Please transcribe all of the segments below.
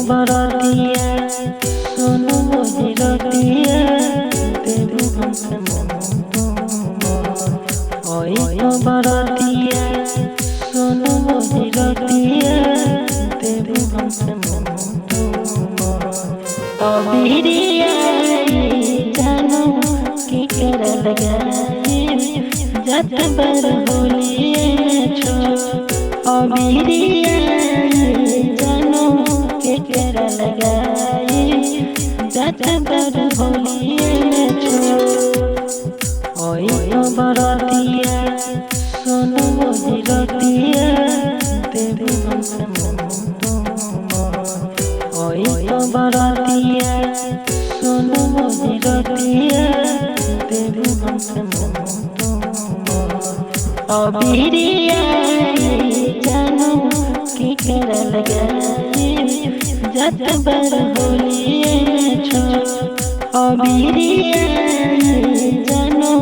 बरतिया सुनो मोहि रतिया देबू हमसे मन ओई तो बरतिया सुनो मोहि रतिया देबू हमसे मन अबीरिया जानो की कर लगाए जत बर होलिए छो अबीरिया जानो के कर लगाए जत बर होलिए छो ओई तो बरतिया सुनो मोहि रतिया देबू हमसे मन ओई तो बरतिया सुनो मोहि रतिया देबू हमसे मन अबीरिया जानो की कर लगाए जत बर होलिए छो अबीरिया जानो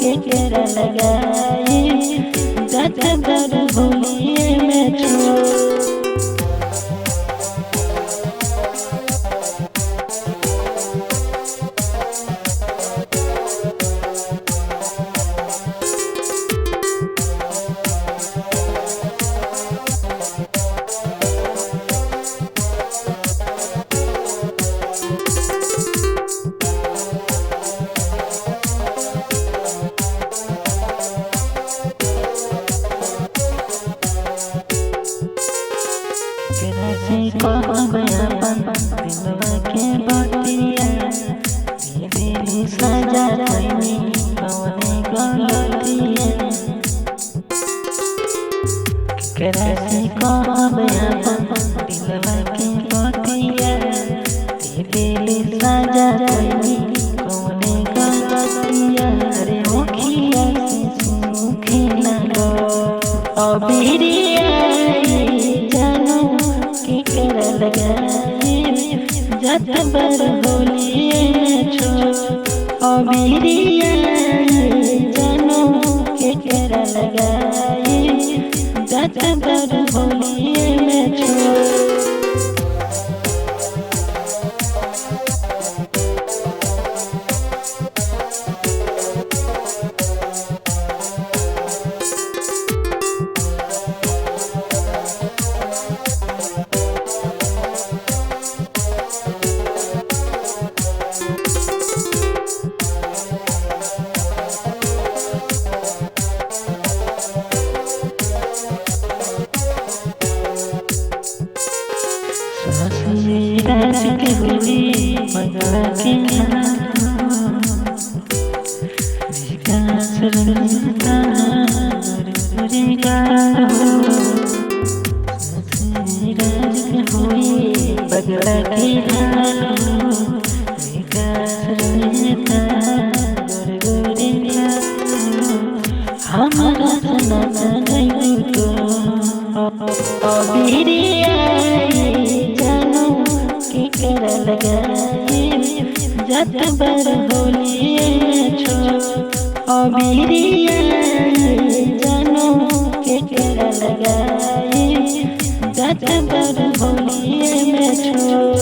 की कर लगाए जत बर होलिए छो कैसे कहबे अपन दिलवा के बतिया ये दिल सजा कइनी कवने गलतिया कैसे कहबे अपन दिलवा के बतिया ये दिल सजा कइनी कवने गलतिया रे ओखिया से सुखे ना लो अबीरिया की कर लगाए जत बर होलिए छो अबीरिया जानो के कर लगाए जत बर होलिए छो राज के हुई मगर के विकास रंगता राज के हुई बगड़ा के विकास रंगता हमारा सना नहीं तो अबीरिया की कर लगाए जत बर होलिए छो अबीरिया जानो के कर लगाए जत बर होलिए छो।